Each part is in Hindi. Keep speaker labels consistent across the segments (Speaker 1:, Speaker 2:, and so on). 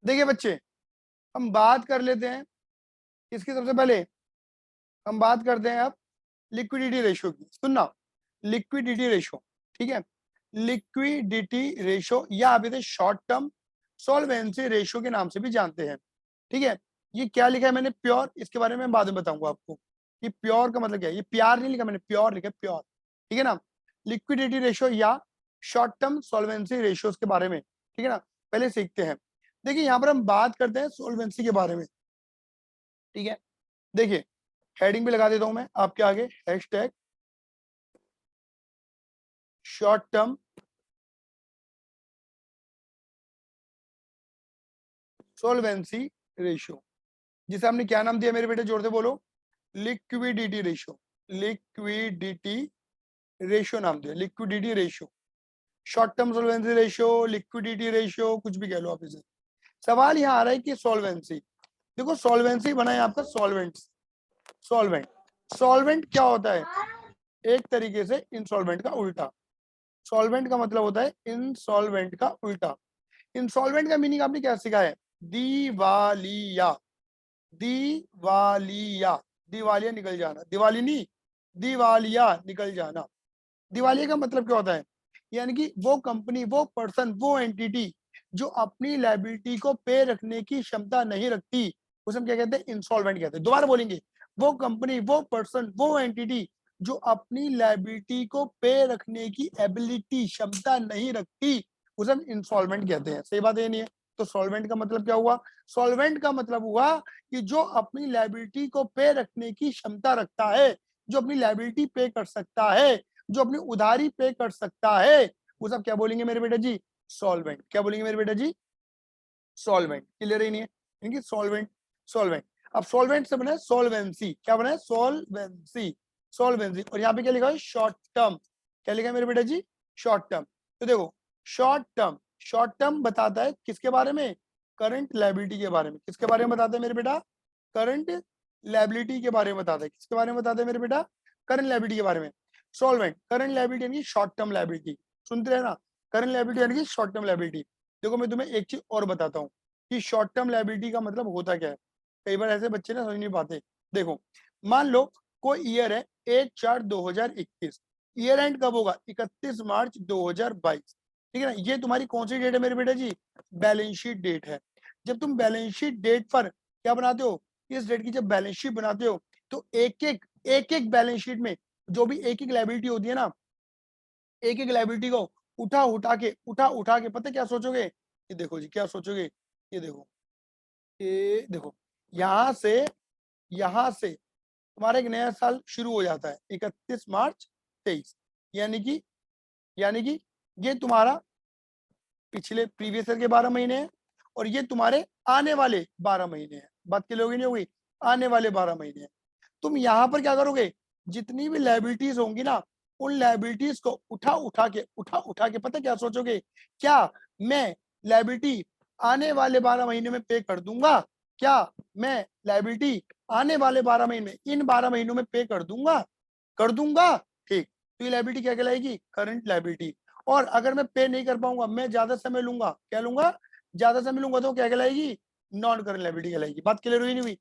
Speaker 1: देखिए बच्चे, हम बात कर लेते हैं इसकी। सबसे पहले हम बात करते हैं अब लिक्विडिटी रेशियो की। सुनना, लिक्विडिटी रेशियो, ठीक है। लिक्विडिटी रेशियो या आप इसे शॉर्ट टर्म सॉल्वेंसी रेशियो के नाम से भी जानते हैं, ठीक है। ये क्या लिखा है मैंने, प्योर, इसके बारे में बाद में बताऊंगा आपको कि प्योर का मतलब क्या है। ये प्यार नहीं लिखा मैंने, प्योर लिखा, प्योर, ठीक है ना। लिक्विडिटी रेशियो या शॉर्ट टर्म सॉल्वेंसी रेशियोज के बारे में, ठीक है ना, पहले सीखते हैं। देखिए यहाँ पर हम बात करते हैं सॉल्वेंसी के बारे में, ठीक है। देखिए हेडिंग भी लगा देता हूं मैं आपके आगे, hashtag short term solvency ratio, जिसे हमने क्या नाम दिया मेरे बेटे, जोर से बोलो, लिक्विडिटी रेशियो। लिक्विडिटी रेशियो नाम दिया, liquidity ratio, short term solvency ratio, liquidity ratio, कुछ भी कह लो आप इसे। सवाल यहाँ आ रहा है कि सॉल्वेंसी, देखो सॉल्वेंसी बना है आपका सॉल्वेंट। सॉल्वेंट, सॉल्वेंट क्या होता है, एक तरीके से इंसॉल्वेंट का उल्टा। सॉल्वेंट का मतलब होता है इंसॉल्वेंट का उल्टा। इंसॉल्वेंट का मीनिंग आपने क्या सीखा है, दिवालिया। दिवालिया, दिवालिया निकल जाना, दिवाली नहीं, दिवालिया निकल जाना। दिवालिया का मतलब क्या होता है, यानी कि वो कंपनी, वो पर्सन, वो एंटिटी जो अपनी लायबिलिटी को पे रखने की क्षमता नहीं रखती, उसे हम क्या कहते हैं, इंसॉल्वेंट कहते हैं। दोबारा बोलेंगे, वो कंपनी, वो पर्सन, वो एंटिटी जो अपनी लायबिलिटी को पे रखने की एबिलिटी, क्षमता नहीं रखती, उसे हम इंसॉल्वेंट कहते हैं। सही बात है नहीं है? तो सॉल्वेंट का मतलब क्या हुआ, सॉल्वेंट का मतलब हुआ कि जो अपनी लायबिलिटी को पे रखने की क्षमता रखता है, जो अपनी लायबिलिटी पे कर सकता है, जो अपनी उधारी पे कर सकता है, वो सब क्या बोलेंगे मेरे बेटा जी, सॉल्वेंट। क्या बोलेंगे मेरे बेटा जी, सॉल्वेंट। क्लियर ही नहीं है, क्योंकि सॉल्वेंट, सॉल्वेंट। अब सॉल्वेंट से बना है सॉल्वेंसी, क्या बना है, सॉल्वेंसी, सॉल्वेंसी। और यहाँ पे क्या लिखा है, शॉर्ट टर्म। क्या लिखा है मेरे बेटा जी, शॉर्ट टर्म। तो देखो शॉर्ट टर्म, शॉर्ट टर्म बताता है किसके बारे में, करंट लायबिलिटी के बारे में। किसके बारे में बताता है मेरे बेटा, करंट लायबिलिटी के बारे में बताता है। किसके बारे में बताता है मेरे बेटा, करंट लायबिलिटी के बारे में। सॉल्वेंट, करंट लायबिलिटी यानी शॉर्ट टर्म लायबिलिटी, सुनते रहे ना, करंट लायबिलिटी यानी शॉर्ट टर्म लायबिलिटी। देखो मैं तुम्हें एक चीज और बताता हूँ कि शॉर्ट टर्म लायबिलिटी का मतलब होता क्या है। कई बार ऐसे बच्चे ना समझ नहीं पाते। देखो मान लो कोई ईयर है 1/4/2021, ईयर एंड कब होगा, 31 मार्च 2022, ठीक है ना। ये तुम्हारी कौन सी डेट है मेरे बेटा जी, बैलेंस शीट डेट है। जब तुम बैलेंस शीट डेट पर क्या बनाते हो, इस डेट की जब बैलेंस शीट बनाते हो, तो एक एक बैलेंस शीट में जो भी एक एक लायबिलिटी होती है ना, एक एक लायबिलिटी को उठा उठा के पता क्या सोचोगे, ये देखो जी क्या सोचोगे, ये देखो, ये देखो, यहाँ से तुम्हारा एक नया साल शुरू हो जाता है 31 मार्च 2023, यानी कि यानी कि ये तुम्हारा पिछले प्रीवियस ईयर के 12 महीने हैं, और ये तुम्हारे आने वाले 12 महीने हैं। बात क्लियर होगी नहीं होगी, आने वाले 12 महीने हैं। तुम यहाँ पर क्या करोगे, जितनी भी लायबिलिटीज होंगी ना, उन लायबिलिटीज को उठा उठा के पता क्या सोचोगे, क्या मैं लायबिलिटी आने वाले 12 महीने में पे कर दूंगा, क्या मैं लायबिलिटी आने वाले 12 महीने में, इन 12 महीनों में पे कर दूंगा, ठीक। तो ये लायबिलिटी क्या कहलाएगी, करंट लायबिलिटी। और अगर मैं पे नहीं कर पाऊंगा, मैं ज्यादा समय लूंगा, क्या लूंगा, ज्यादा समय लूंगा, तो क्या कहलाएगी, नॉन करंट लायबिलिटी कहलाएगी। बात क्लियर हुई नहीं हुई,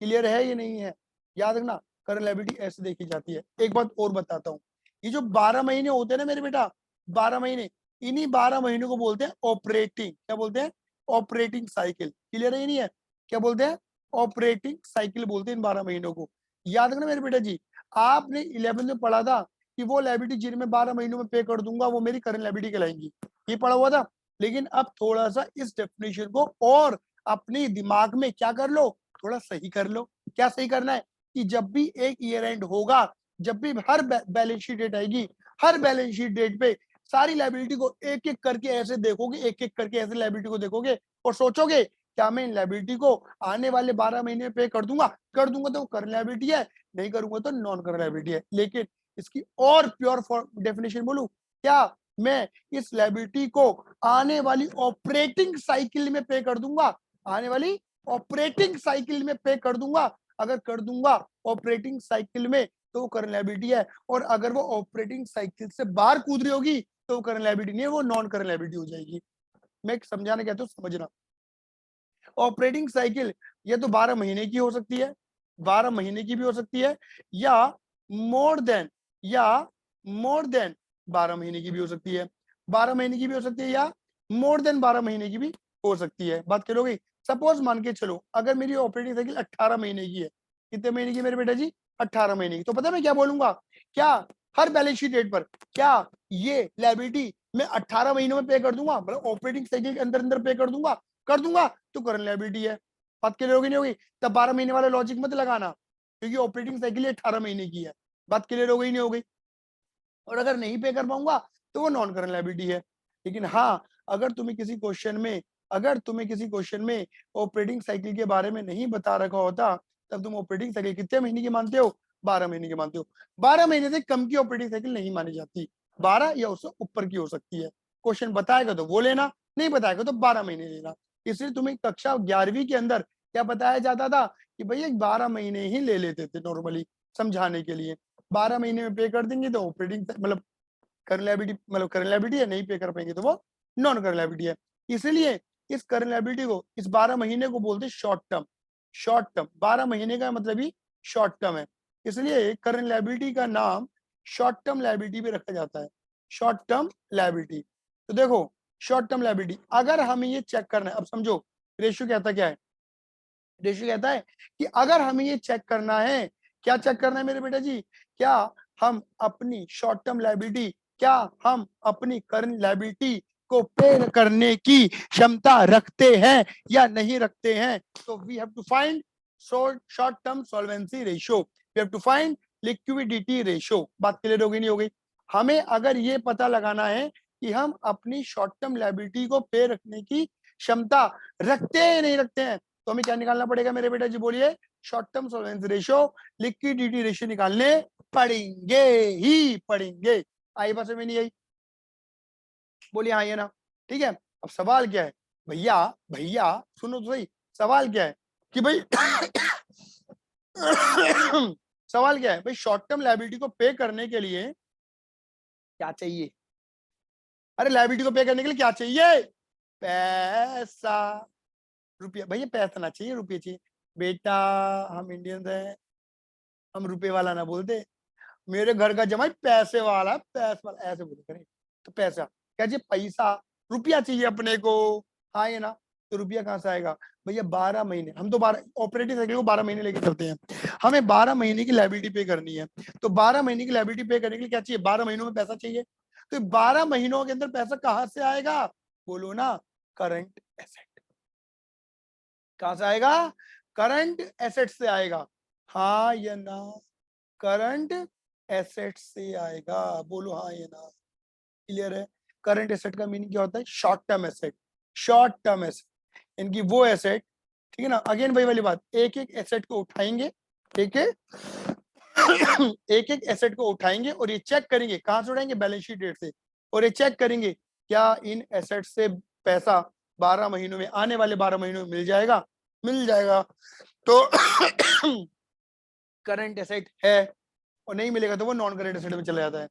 Speaker 1: क्लियर है ये नहीं है, याद रखना करंट लायबिलिटी ऐसे देखी जाती है। एक बात और बताता हूँ, ये जो 12 महीने होते हैं ना मेरे बेटा, 12 महीने, इन्हीं 12 महीनों को बोलते हैं ऑपरेटिंग, क्या बोलते हैं, ऑपरेटिंग साइकिल। क्लियर है ये नहीं है, क्या बोलते हैं, ऑपरेटिंग साइकिल बोलते हैं इन 12 महीनों को। याद रखना मेरे बेटा जी, आपने 11th में पढ़ा था कि वो लायबिलिटी जिनमें 12 महीनों में पे कर दूंगा वो मेरी करंट लायबिलिटी कहलाएंगी, ये पढ़ा हुआ था। लेकिन अब थोड़ा सा इस डेफिनेशन को और अपने दिमाग में क्या कर लो, थोड़ा सही कर लो। क्या सही करना है, कि जब भी एक ईयर एंड होगा, जब भी हर बैलेंस शीट डेट आएगी, हर बैलेंस शीट डेट पे सारी लायबिलिटी को एक एक करके ऐसे देखोगे, एक एक करके ऐसे लायबिलिटी को देखोगे और सोचोगे क्या मैं इन लायबिलिटी को आने वाले 12 महीने में पे कर दूंगा तो करंट लायबिलिटी है, नहीं करूंगा तो नॉन करंट लायबिलिटी है। लेकिन इसकी और प्योर डेफिनेशन बोलूं, क्या मैं इस लायबिलिटी को आने वाली ऑपरेटिंग साइकिल में पे कर दूंगा, आने वाली ऑपरेटिंग साइकिल में पे कर दूंगा। अगर कर दूंगा ऑपरेटिंग साइकिल में तो वो करंट लायबिलिटी है, और अगर वो ऑपरेटिंग साइकिल से बाहर कूद रही होगी तो वो करंट लायबिलिटी नहीं है, वो नॉन करंट लायबिलिटी हो जाएगी। मैं समझाना कहता हूँ, समझना। ऑपरेटिंग साइकिल या तो 12 महीने की हो सकती है, 12 महीने की भी हो सकती है, या मोर देन या मोर देन 12 महीने की भी हो सकती है, 12 महीने की भी हो सकती है या मोर देन 12 महीने की भी हो सकती है। बात करोगे, सपोज मान के चलो अगर मेरी ऑपरेटिंग साइकिल 18 महीने की है, कितने महीने की मेरे बेटा जी, 18 महीने की, तो पता है मैं क्या बोलूंगा, क्या हर बैलेंस शीट डेट पर क्या ये लायबिलिटी मैं 18 महीनों में पे कर दूंगा, मतलब ऑपरेटिंग साइकिल के अंदर अंदर पे कर दूंगा तो करंट लायबिलिटी है। बात क्लियर होगी नहीं होगी, तब 12 महीने वाला लॉजिक मत लगाना, क्योंकि ऑपरेटिंग साइकिल 18 महीने की है। बात क्लियर हो गई नहीं हो गई, और अगर नहीं पे कर पाऊंगा तो वो नॉन करंट लायबिलिटी है। लेकिन हाँ, अगर तुम्हें किसी क्वेश्चन में ऑपरेटिंग साइकिल के बारे में नहीं बता रखा होता, तब तुम ऑपरेटिंग साइकिल कितने महीने की मानते हो, 12 महीने की मानते हो। 12 महीने से कम की ऑपरेटिंग साइकिल नहीं मानी जाती, 12 या उससे ऊपर की हो सकती है। क्वेश्चन बताएगा तो वो लेना, नहीं बताएगा तो 12 महीने लेना। इसलिए तुम्हें कक्षा 11वीं के अंदर क्या बताया जाता था कि भैया 12 महीने ही ले लेते थे नॉर्मली समझाने के लिए। 12 महीने में पे कर देंगे तो ऑपरेटिंग मतलब करंट लायबिलिटी, मतलब करंट लायबिलिटी है, नहीं पे कर पाएंगे तो वो नॉन करंट लायबिलिटी है। इसलिए इस करंट लायबिलिटी को, इस 12 महीने को बोलते हैं शॉर्ट टर्म। शॉर्ट टर्म 12 महीने का मतलब ही शॉर्ट टर्म है, इसलिए करंट लायबिलिटी का नाम शॉर्ट टर्म लायबिलिटी भी रखा जाता है, शॉर्ट टर्म लायबिलिटी। तो देखो, शॉर्ट टर्म लायबिलिटी अगर हमें ये चेक करना है, अब समझो रेशियो कहता क्या है, रेशियो कहता है कि अगर हमें ये चेक करना है, क्या चेक करना है मेरे बेटा जी, क्या हम अपनी शॉर्ट टर्म लायबिलिटी, क्या हम अपनी करंट लायबिलिटी को पे करने की क्षमता रखते हैं या नहीं रखते हैं, तो we have to find short term solvency ratio, we have to find liquidity ratio. बात क्लियर हो गई नहीं हो गई, हमें अगर ये पता लगाना है कि हम अपनी शॉर्ट टर्म लायबिलिटी को पे रखने की क्षमता रखते हैं या नहीं रखते हैं, तो हमें क्या निकालना पड़ेगा मेरे बेटा जी, बोलिए, short term solvency ratio, liquidity ratio निकालने पड़ेंगे ही पड़ेंगे। आई बात में नहीं आई, बोलिए हाँ ये ना, ठीक है। अब सवाल क्या है, भैया भैया सुनो तो सही, सवाल क्या है कि भाई सवाल क्या है भाई, शॉर्ट टर्म लायबिलिटी को पे करने के लिए क्या चाहिए, अरे लायबिलिटी को पे करने के लिए क्या चाहिए, पैसा, रुपया, भैया पैसा ना चाहिए, रुपये चाहिए। बेटा हम इंडियंस हैं, हम रुपए वाला ना बोलते, मेरे घर का जमाई पैसे वाला, पैसे वाला ऐसे बोले करें, तो पैसा क्या चाहिए, पैसा, रुपया चाहिए अपने को, हाँ ये ना, तो रुपया कहाँ से आएगा भैया, 12 महीने, हम तो 12 ऑपरेटिंग साइकिल को 12 महीने लेके चलते हैं, हमें 12 महीने की लायबिलिटी पे करनी है, तो 12 महीने की लायबिलिटी पे करने के लिए क्या चाहिए, 12 महीनों में पैसा चाहिए, तो 12 महीनों के अंदर पैसा कहाँ से आएगा, बोलो ना, करंट एसेट, कहां से आएगा, करंट एसेट से आएगा, हाँ या ना, करंट एसेट से आएगा, बोलो हाँ या ना, क्लियर है। करंट एसेट का मीनिंग क्या होता है, short term asset, short term asset, इनकी वो एसेट, ठीक है ना, अगेन वही वाली बात, एक एक एसेट को उठाएंगे, एक एक एक एक एसेट को उठाएंगे और ये चेक करेंगे, कहां से उठाएंगे, बैलेंस शीट डेट से, और ये चेक करेंगे क्या इन एसेट से पैसा 12 महीनों में, आने वाले 12 महीनों में मिल जाएगा तो करंट एसेट है, और नहीं मिलेगा तो वो नॉन करंट एसेट में चला जाता है।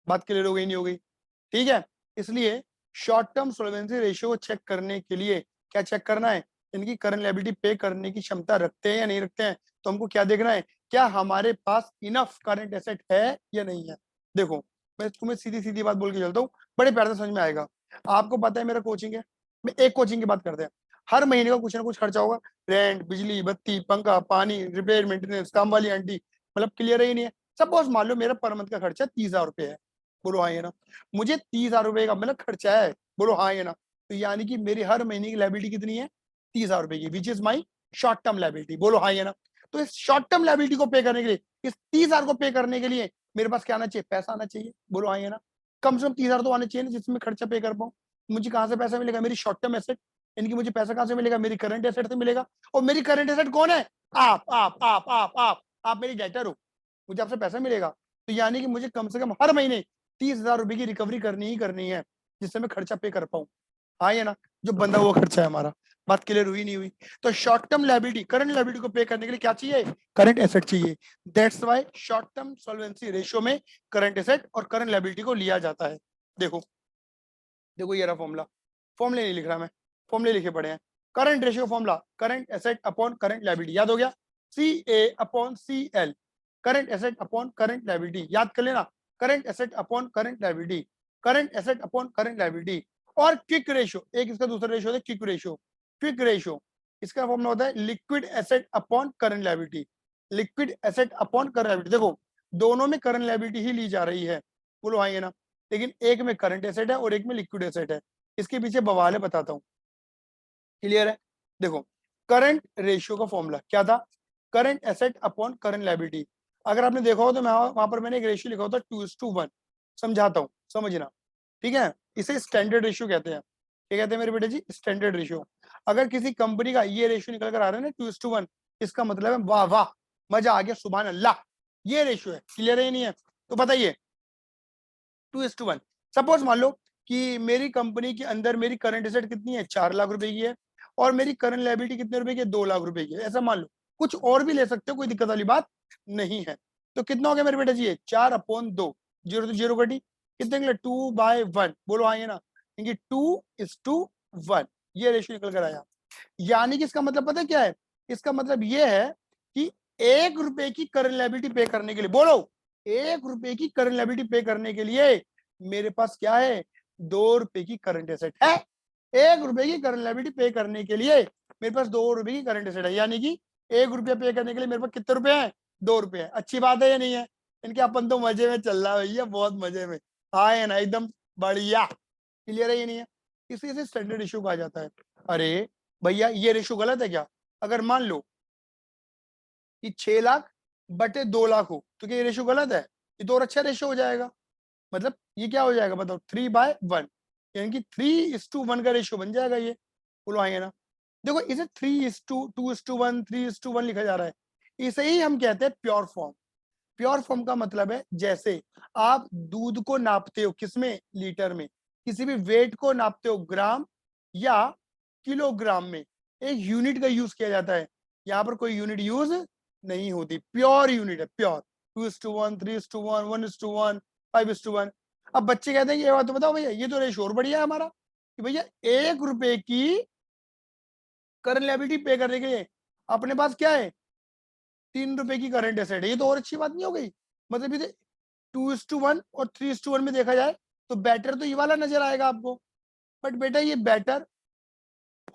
Speaker 1: बात क्लियर हो गई नहीं हो गई, ठीक है। इसलिए शॉर्ट टर्म सॉल्वेंसी रेशियो को चेक करने के लिए क्या चेक करना है, इनकी करंट लायबिलिटी पे करने की क्षमता रखते हैं या नहीं रखते हैं, तो हमको क्या देखना है, क्या हमारे पास इनफ करंट एसेट है या नहीं है। देखो मैं तुम्हें सीधी सीधी बात बोल के चलता हूँ, बड़े प्यार से समझ में आएगा। आपको पता है मेरा कोचिंग है, मैं एक कोचिंग की बात करते हैं, हर महीने का कुछ ना कुछ खर्चा होगा, रेंट, बिजली, बत्ती, पंखा, पानी, रिपेयर, मेंटेनेंस, काम वाली आंटी, मतलब क्लियर ही नहीं है। सपोज मान लो मेरा पर मंथ का खर्चा 30,000 रुपये है, बोलो हाँ ये ना, मुझे 30,000 रुपये का मतलब खर्चा है, बोलो हाँ ये ना, तो यानी कि मेरी हर महीने की लायबिलिटी कितनी है, 30,000 रुपये की, which is my short term liability, बोलो हाँ ये ना। तो इस शॉर्ट टर्म लायबिलिटी को पे करने के लिए, इस 30,000 को पे करने के लिए मेरे पास क्या आना चाहिए, पैसा आना चाहिए, बोलो हाँ ये ना, कम से कम 30,000 तो आने चाहिए ना, जिसमें खर्चा पे कर पाऊँ। मुझे कहाँ से पैसा मिलेगा, मेरी शॉर्ट टर्म एसेट, इनकी मुझे पैसा कहाँ से मिलेगा, मेरी करंट एसेट से मिलेगा, और मेरी करंट एसेट कौन है, आप मेरी डेटर हो, मुझे आपसे पैसा मिलेगा, तो यानी कि मुझे कम से कम हर महीने 30,000 रुपए की रिकवरी करनी ही करनी है, जिससे मैं खर्चा पे कर पाऊं, हाँ या ना, जो बंदा वो खर्चा है हमारा। बात क्लियर हुई नहीं हुई, तो short term liability, current liability को पे करने के लिए क्या चाहिए, करंट एसेट चाहिए, that's why short term solvency ratio में करंट एसेट और करंट लायबिलिटी को लिया जाता है। देखो देखो ये रहा फॉर्मूला, फॉर्मूले नहीं लिख रहा मैं, फॉर्मूले लिखे पड़े हैं, current ratio formula current asset upon current liability, याद हो गया, CA/CL, current asset upon current liability, याद कर लेना, current asset upon current liability, current asset upon current liability. और क्विक रेशियो, एक इसका दूसरा रेशियो होता है क्विक रेशियो। क्विक रेशियो इसका फॉर्मूला होता है liquid asset upon current liability, liquid asset upon current liability. देखो दोनों में करंट लायबिलिटी ही ली जा रही है, बोलो हाँ ये ना, लेकिन एक में करंट एसेट है और एक में लिक्विड एसेट है। इसके पीछे बवाल है, बताता हूं, क्लियर है। देखो करंट रेशियो का फॉर्मूला क्या था, current asset upon current liability. अगर आपने देखा हो तो मैं वहां पर मैंने एक रेशियो लिखा होता 2:1, समझाता हूं समझना, ठीक है। इसे स्टैंडर्ड रेशियो कहते हैं, क्या कहते हैं मेरे बेटे जी, स्टैंडर्ड रेशियो। अगर किसी कंपनी का ये रेशियो निकल कर आ रहा है ना 2:1, इसका मतलब है वाह वाह, मजा आ गया, सुभान अल्लाह, ये रेशियो है। क्लियर है नहीं है, तो बताइए 2:1। सपोज मान लो कि मेरी कंपनी के अंदर मेरी करंट एसेट कितनी है, 4 लाख रुपए की है, और मेरी करंट लायबिलिटी कितने रुपए की है, 2 लाख रुपए की है, ऐसा मान लो। कुछ और भी ले सकते हो, कोई दिक्कत वाली बात नहीं है। तो कितना हो गया मेरे बेटा जी, 4/2, जीरो तो जीरो कटी, कितने निकले 2/1, बोलो हाँ ये ना, क्योंकि 2:1 ये रेशियो निकल कर आया। यानी कि इसका मतलब पता है क्या है, इसका मतलब ये है कि 1 रुपए की करंट लायबिलिटी पे करने के लिए, बोलो 1 रुपए की करंट लायबिलिटी पे करने के लिए मेरे पास क्या है, 2 रुपए की करंट एसेट है। 1 रुपए की करंट लायबिलिटी पे करने के लिए मेरे पास 2 रुपए की करंट एसेट है, यानी कि 1 रुपया पे करने के लिए मेरे पास कितने रुपए हैं, 2 रुपए हैं। अच्छी बात है या नहीं है, इनके अपन तो मजे में चल रहा है भैया, बहुत मजे में, हाँ है ना, एकदम बढ़िया। क्लियर है ये नहीं है, इसी से स्टैंडर्ड इशू कहा जाता है। अरे भैया ये रेशो गलत है क्या, अगर मान लो कि 6 लाख बटे 2 लाख हो तो क्या ये रेशो गलत है, ये तो और अच्छा रेशो हो जाएगा। मतलब ये क्या हो जाएगा बताओ, 3/1, यानी कि 3:1 का रेशियो बन जाएगा ये, बोलो आएंगे ना। देखो इसे 3:2:1 3:1 लिखा जा रहा है, इसे ही हम कहते हैं प्योर फॉर्म। प्योर फॉर्म का मतलब है जैसे आप दूध को नापते हो किसमें, लीटर में, किसी भी वेट को नापते हो ग्राम या किलोग्राम में, एक यूनिट का यूज किया जाता है। यहाँ पर कोई यूनिट यूज नहीं होती, प्योर यूनिट है, प्योर 2:1 3:1 1:1 5:1। अब बच्चे कहते हैं कि ये बात तो बताओ भैया, ये तो रेशो और बढ़िया है हमारा, कि भैया 1 रुपए की करंट लायबिलिटी पे करने के लिए अपने पास क्या है, 3 रुपए की करंट एसेट है, ये तो और अच्छी बात नहीं हो गई। मतलब ये 2:1 और 3:1 में देखा जाए तो बेटर तो ये वाला नजर आएगा आपको, बट बेटा ये बेटर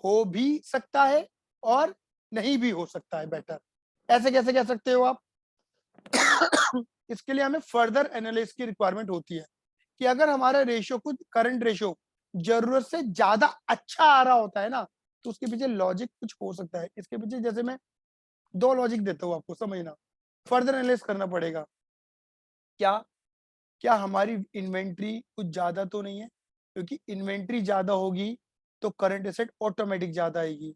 Speaker 1: हो भी सकता है और नहीं भी हो सकता है बेटर। ऐसे कैसे कह सकते हो आप इसके लिए हमें फर्दर एनालिसिस की रिक्वायरमेंट होती है, कि अगर हमारा रेशियो कुछ करंट रेशियो जरूरत से ज्यादा अच्छा आ रहा होता है ना, तो उसके पीछे लॉजिक कुछ हो सकता है। इसके पीछे जैसे मैं 2 लॉजिक देता हूँ आपको, समझना, फर्दर एनालिसिस करना पड़ेगा। क्या क्या हमारी इन्वेंट्री कुछ ज्यादा तो नहीं है, क्योंकि इन्वेंट्री ज्यादा होगी तो करंट एसेट ऑटोमेटिक ज्यादा आएगी,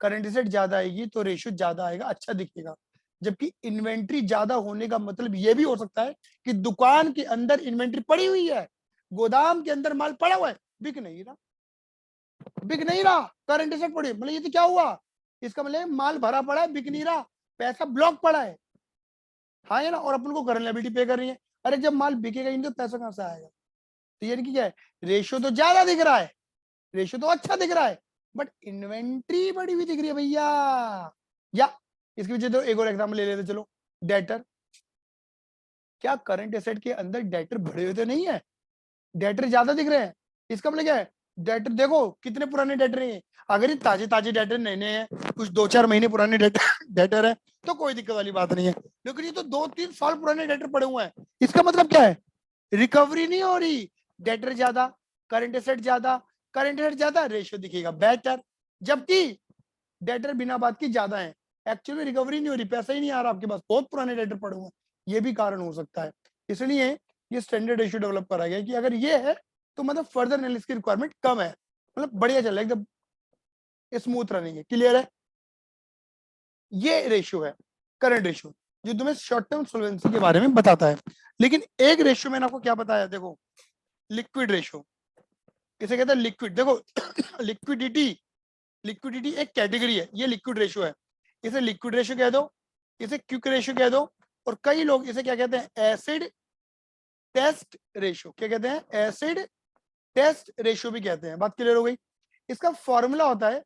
Speaker 1: करंट एसेट ज्यादा आएगी तो रेशियो ज्यादा आएगा, अच्छा दिखेगा। जबकि इन्वेंट्री ज्यादा होने का मतलब ये भी हो सकता है कि दुकान के अंदर इन्वेंट्री पड़ी हुई है, गोदाम के अंदर माल पड़ा हुआ है, बिक नहीं रहा, बिक नहीं रहा, करंट एसेट पड़ी, मतलब ये तो क्या हुआ, इसका मतलब माल भरा पड़ा है, बिक नहीं रहा, पैसा ब्लॉक पड़ा है, हाँ है ना, और अपन को करंट लायबिलिटी पे कर रही है। अरे जब माल बिकेगा ही नहीं तो पैसा कहां से आएगा। तो यानी कि क्या है, रेशियो तो ज्यादा दिख रहा है, रेशियो तो अच्छा दिख रहा है, बट इन्वेंट्री बड़ी हुई दिख रही है भैया। या इसके पीछे तो एक और एग्जाम्पल ले लेते चलो, डेटर। क्या करंट एसेट के अंदर डेटर बढ़े हुए तो नहीं है, डेटर ज्यादा दिख रहे हैं, इसका मतलब क्या है, डेटर देखो कितने पुराने डेटर हैं। अगर ये ताजे ताजे डेटर नए नए हैं, कुछ 2-4 महीने पुराने डेटर है तो कोई दिक्कत वाली बात नहीं है, लेकिन ये तो 2-3 साल पुराने डेटर पड़े हुए हैं, इसका मतलब क्या है, रिकवरी नहीं हो रही, डेटर ज्यादा, करंट एसेट ज्यादा, करंट एसेट ज्यादा, रेशियो दिखेगा बेटर। जबकि डेटर बिना बात की ज्यादा है, एक्चुअली रिकवरी नहीं हो रही, पैसा ही नहीं आ रहा आपके पास, बहुत पुराने डेटर पड़े हुए हैं, ये भी कारण हो सकता है। इसलिए ये स्टैंडर्ड रेशियो डेवलप करा गया कि अगर ये है तो मतलब फर्दर एनालिसिस की रिक्वायरमेंट कम है, मतलब बढ़िया चल रहा है एकदम, स्मूथ रनिंग है। क्लियर है, ये रेशियो है करंट रेशियो, जो तुम्हें शॉर्ट टर्म सोल्वेंसी के बारे में बताता है। लेकिन एक रेशियो मैंने आपको क्या बताया, देखो लिक्विड रेशियो, इसे कहते हैं लिक्विड। देखो लिक्विडिटी, लिक्विडिटी एक कैटेगरी है, ये लिक्विड रेशियो है, इसे लिक्विड रेशियो कह दो, इसे क्विक रेशियो कह दो, और कई लोग इसे क्या कहते हैं, एसिड टेस्ट रेशियो, क्या कहते हैं, एसिड टेस्ट रेशियो भी कहते हैं। बात क्लियर हो गई। इसका फॉर्मूला होता है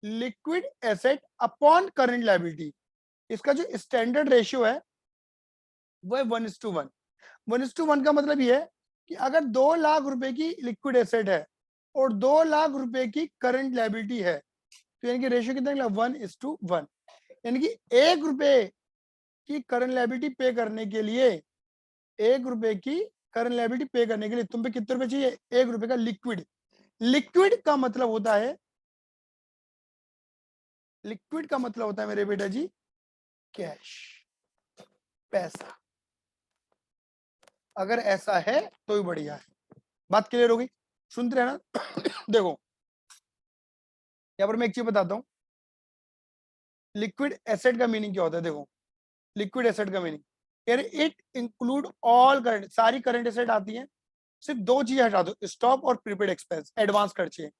Speaker 1: liquid asset upon current liability, इसका जो स्टैंडर्ड रेशियो है वो है 1:1। 1:1 का मतलब ये है कि अगर 2 लाख रुपए की लिक्विड एसेट है और 2 लाख रुपए की करंट लायबिलिटी है, तो यानी कि रेशियो कितना निकला 1:1। यानी कि 1 रुपए की करंट लायबिलिटी पे करने के लिए, 1 रुपए की करंट लायबिलिटी पे करने के लिए तुम पे कितने रुपए चाहिए, 1 रुपए का लिक्विड। लिक्विड का मतलब होता है, लिक्विड का मतलब होता है मेरे बेटा जी कैश, पैसा। अगर ऐसा है तो ही बढ़िया है। बात क्लियर होगी, सुनते रहना। देखो यहां पर मैं एक चीज बताता हूं, लिक्विड एसेट का मीनिंग क्या होता है। देखो लिक्विड एसेट का meaning, it include all current, सारी करंट एसेट आती है, सिर्फ 2 चीजें हटा दो, स्टॉक और प्रीपेड एक्सपेंस, एडवांस खर्चे।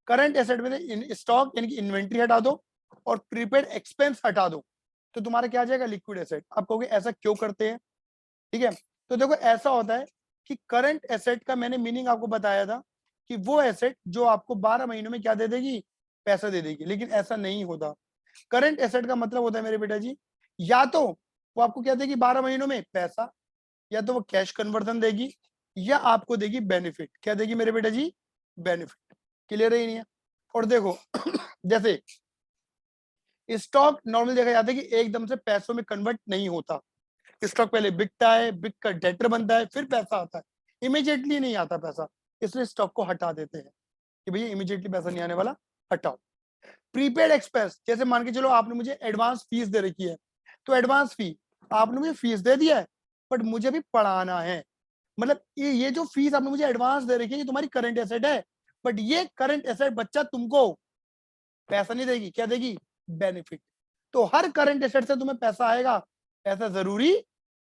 Speaker 1: करंट एसेट में स्टॉक यानी कि इन्वेंट्री हटा दो और प्रीपेड एक्सपेंस हटा दो, तो तुम्हारा क्या आ जाएगा लिक्विड एसेट। आप कहोगे ऐसा क्यों करते हैं, ठीक है। तो देखो ऐसा होता है कि करंट एसेट का मैंने मीनिंग आपको बताया था कि वो एसेट जो आपको 12 महीनों में क्या दे देगी, पैसा दे देगी, लेकिन ऐसा नहीं होता। करंट एसेट का मतलब होता है मेरे बेटा जी, या तो वो आपको क्या देगी 12 महीनों में पैसा, या तो वो कैश कन्वर्जन देगी, या आपको देगी बेनिफिट। क्या देगी मेरे बेटा जी, बेनिफिट। क्लियर है नहीं है। और देखो जैसे स्टॉक नॉर्मल देखा जाता है कि एकदम से पैसों में कन्वर्ट नहीं होता, स्टॉक पहले बिकता है, बिक कर डेटर बनता है, फिर पैसा आता है, इमीडिएटली नहीं आता पैसा, इसलिए स्टॉक को हटा देते हैं कि भैया इमीडिएटली पैसा नहीं आने वाला, हटाओ। प्रीपेड एक्सपेंस, जैसे मान के चलो आपने मुझे एडवांस फीस दे रखी है, तो एडवांस फी आपने मुझे फीस दे दिया है, बट मुझे भी पढ़ाना है, मतलब ये जो फीस आपने मुझे एडवांस दे रखी है ये तुम्हारी करंट एसेट है, बट ये करंट एसेट बच्चा तुमको पैसा नहीं देगी, क्या देगी, बेनिफिट। तो हर करंट एसेट से तुम्हें पैसा आएगा ऐसा जरूरी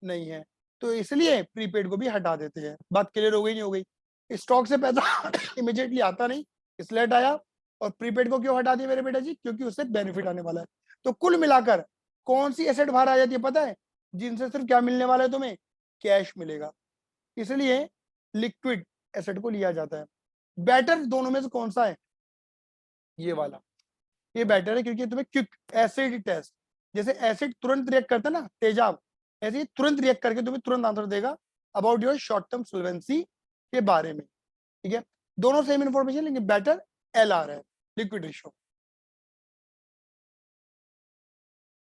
Speaker 1: नहीं है, तो इसलिए प्रीपेड को भी हटा देते हैं। बात क्लियर हो गई नहीं हो गई। स्टॉक से पैसा इमीडिएटली आता नहीं, इसलिए हटाया, और प्रीपेड को क्यों हटा दिया मेरे बेटा जी, क्योंकि उससे बेनिफिट आने वाला है। तो कुल मिलाकर कौन सी एसेट बाहर आ जाती है पता है, जिनसे सिर्फ क्या मिलने वाला है तुम्हें, कैश मिलेगा, इसलिए लिक्विड एसेट को लिया जाता है। बेटर दोनों में से कौन सा है, ये वाला, ये बेटर है, क्योंकि तुम्हें क्विक एसिड टेस्ट, जैसे एसिड तुरंत रिएक्ट करता है ना तेजाब, ऐसे ही तुरंत रिएक्ट करके तुम्हें तुरंत आंसर देगा about your short term solvency के बारे में, ठीक है। दोनों सेम इंफॉर्मेशन लेकिन बेटर एलआर है, लिक्विड रेशियो।